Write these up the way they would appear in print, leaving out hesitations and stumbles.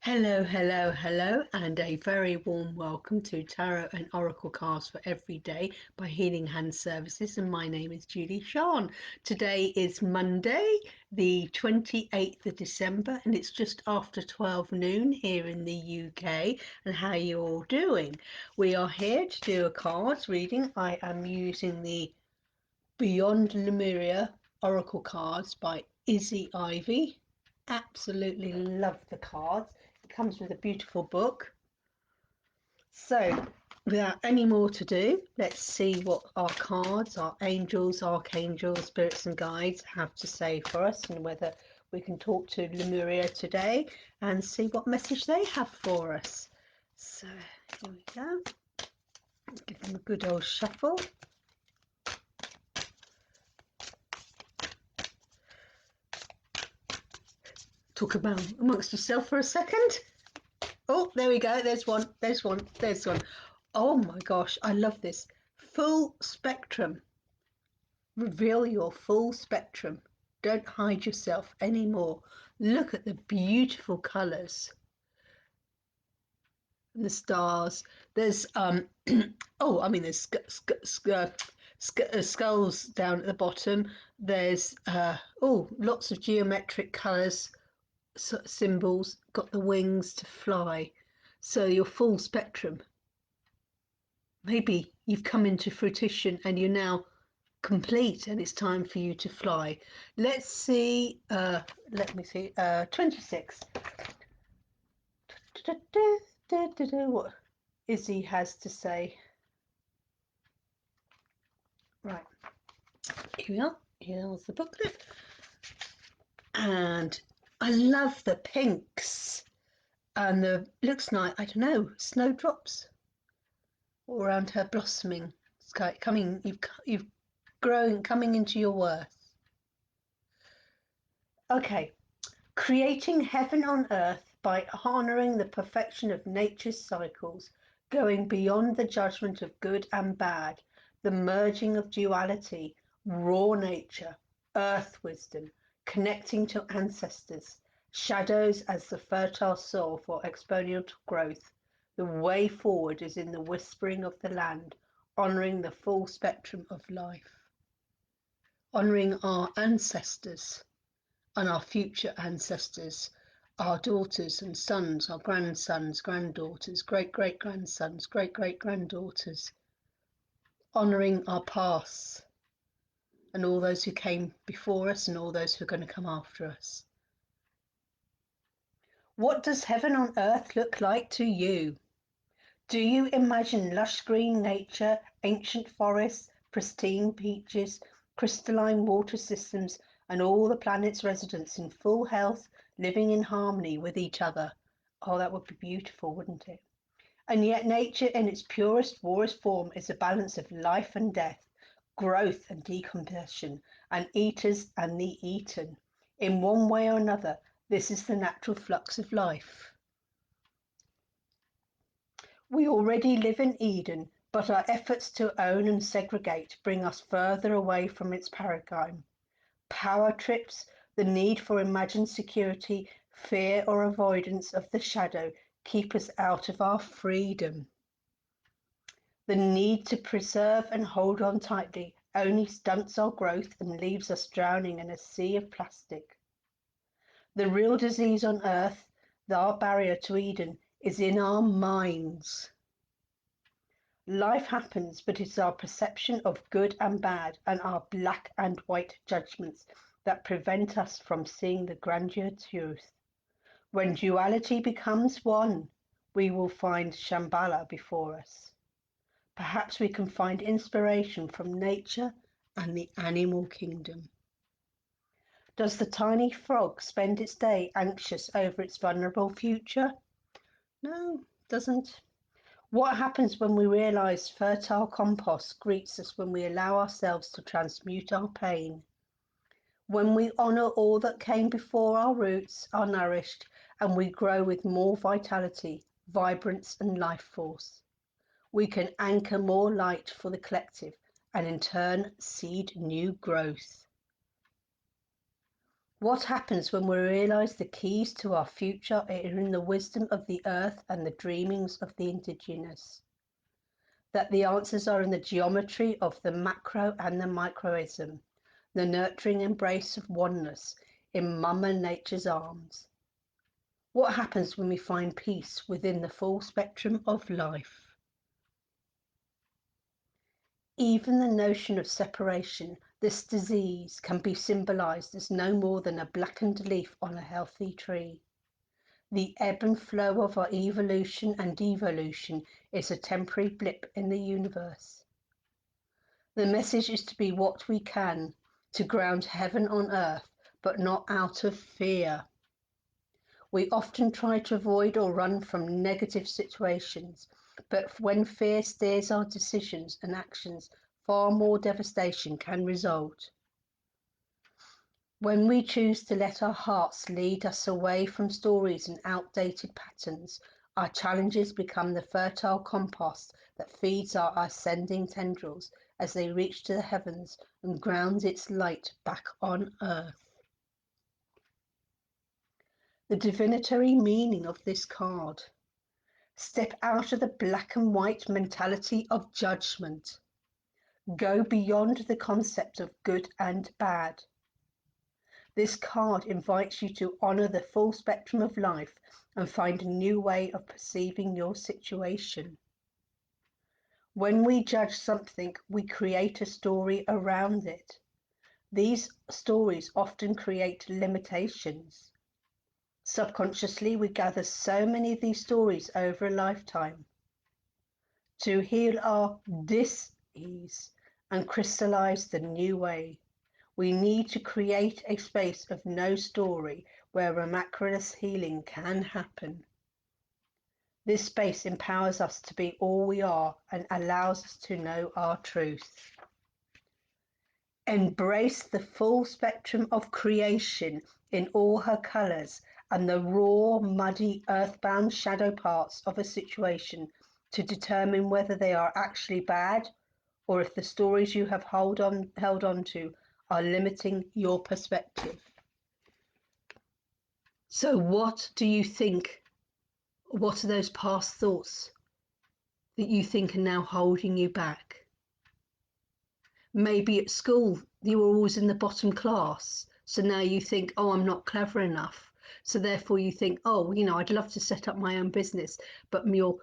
Hello, hello, hello, and a very warm welcome to Tarot and Oracle Cards for Every Day by Healing Hand Services. And my name is Julie-Sian. Today is Monday, the 28th of December, and it's just after 12 noon here in the UK. And how are you all doing? We are here to do a cards reading. I am using the Beyond Lemuria Oracle cards by Izzy Ivy. Absolutely love the cards. It comes with a beautiful book. So, without any more to do, let's see what our cards, our angels, archangels, spirits and guides have to say for us, and whether we can talk to Lemuria today and see what message they have for us. So, here we go. Give them a good old shuffle. Talk about amongst yourself for a second. Oh, there we go. There's one. There's one. There's one. Oh my gosh, I love this. Full spectrum. Reveal your full spectrum. Don't hide yourself anymore. Look at the beautiful colours and the stars. There's oh, I mean, there's skulls down at the bottom. There's oh, lots of geometric colours, symbols. Got the wings to fly. So your full spectrum. Maybe you've come into fruition and you're now complete and it's time for you to fly. Let's see, let me see, 26. What Izzy has to say. Right, here we are. Here's the booklet. And I love the pinks. And the looks like, I don't know, snowdrops all around her blossoming sky. You've grown, coming into your worth. Okay, creating heaven on earth by honouring the perfection of nature's cycles, going beyond the judgment of good and bad, the merging of duality, raw nature, earth wisdom, connecting to ancestors, shadows as the fertile soil for exponential growth. The way forward is in the whispering of the land, honouring the full spectrum of life, honouring our ancestors and our future ancestors, our daughters and sons, our grandsons, granddaughters, great-great-grandsons, great-great-granddaughters, honouring our pasts and all those who came before us and all those who are going to come after us. What does heaven on earth look like to you? Do you imagine lush green nature, ancient forests, pristine beaches, crystalline water systems, and all the planet's residents in full health, living in harmony with each other? Oh, that would be beautiful, wouldn't it? And yet nature in its purest, rawest form is a balance of life and death, growth and decomposition, and eaters and the eaten. In one way or another, this is the natural flux of life. We already live in Eden, but our efforts to own and segregate bring us further away from its paradigm. Power trips, the need for imagined security, fear or avoidance of the shadow keep us out of our freedom. The need to preserve and hold on tightly only stunts our growth and leaves us drowning in a sea of plastic. The real disease on earth, our barrier to Eden, is in our minds. Life happens, but it's our perception of good and bad and our black and white judgments that prevent us from seeing the grandeur truth. When duality becomes one, we will find Shambhala before us. Perhaps we can find inspiration from nature and the animal kingdom. Does the tiny frog spend its day anxious over its vulnerable future? No, doesn't. What happens when we realise fertile compost greets us when we allow ourselves to transmute our pain? When we honour all that came before, our roots are nourished and we grow with more vitality, vibrance and life force. We can anchor more light for the collective and in turn seed new growth. What happens when we realize the keys to our future are in the wisdom of the earth and the dreamings of the indigenous? That the answers are in the geometry of the macro and the microism, the nurturing embrace of oneness in Mama Nature's arms. What happens when we find peace within the full spectrum of life? Even the notion of separation, this disease, can be symbolized as no more than a blackened leaf on a healthy tree. The ebb and flow of our evolution and devolution is a temporary blip in the universe. The message is to be what we can, to ground heaven on earth, but not out of fear. We often try to avoid or run from negative situations, but when fear steers our decisions and actions, far more devastation can result. When we choose to let our hearts lead us away from stories and outdated patterns, our challenges become the fertile compost that feeds our ascending tendrils as they reach to the heavens and grounds its light back on earth. The divinatory meaning of this card. Step out of the black and white mentality of judgment. Go beyond the concept of good and bad. This card invites you to honor the full spectrum of life and find a new way of perceiving your situation. When we judge something, we create a story around it. These stories often create limitations. Subconsciously, we gather so many of these stories over a lifetime. To heal our dis-ease and crystallize the new way, we need to create a space of no story where miraculous healing can happen. This space empowers us to be all we are and allows us to know our truth. Embrace the full spectrum of creation in all her colors and the raw, muddy, earthbound shadow parts of a situation to determine whether they are actually bad or if the stories you have held on to are limiting your perspective. So what do you think? What are those past thoughts that you think are now holding you back? Maybe at school you were always in the bottom class, so now you think, oh, I'm not clever enough. So therefore you think, oh, I'd love to set up my own business, but your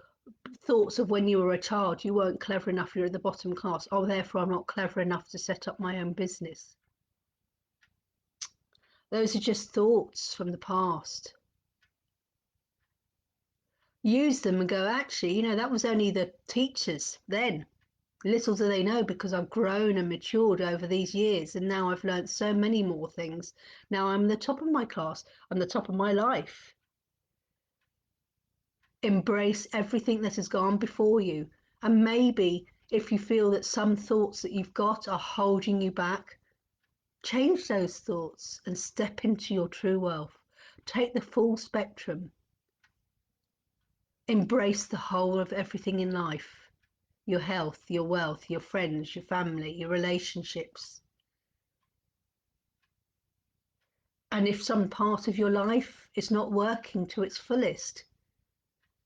thoughts of when you were a child, you weren't clever enough, you're in the bottom class. Oh, therefore I'm not clever enough to set up my own business. Those are just thoughts from the past. Use them and go, actually, that was only the teachers then. Little do they know, because I've grown and matured over these years, and now I've learned so many more things. Now I'm the top of my class, I'm the top of my life. Embrace everything that has gone before you. And maybe if you feel that some thoughts that you've got are holding you back, change those thoughts and step into your true wealth. Take the full spectrum. Embrace the whole of everything in life. Your health, your wealth, your friends, your family, your relationships. And if some part of your life is not working to its fullest,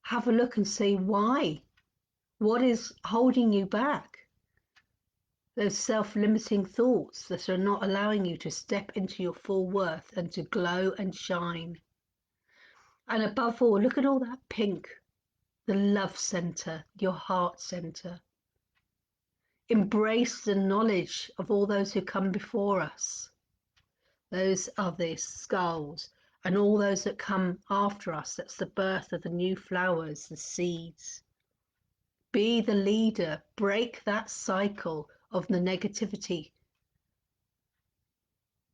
have a look and see why. What is holding you back? Those self-limiting thoughts that are not allowing you to step into your full worth and to glow and shine. And above all, look at all that pink, the love center, your heart center. Embrace the knowledge of all those who come before us. Those are the skulls, and all those that come after us. That's the birth of the new flowers, the seeds. Be the leader. Break that cycle of the negativity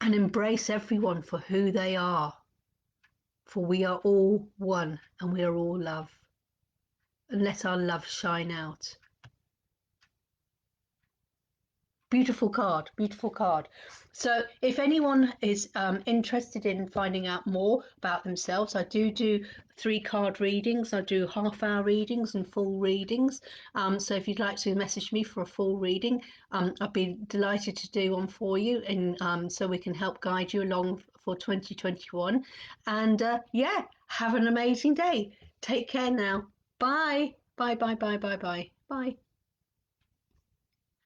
and embrace everyone for who they are. For we are all one and we are all love. And let our love shine out. Beautiful card, beautiful card. So if anyone is interested in finding out more about themselves, I do 3-card readings. I do half-hour readings and full readings. So if you'd like to message me for a full reading, I'd be delighted to do one for you, and so we can help guide you along for 2021. And yeah, have an amazing day. Take care now. Bye. Bye, bye, bye, bye, bye. Bye.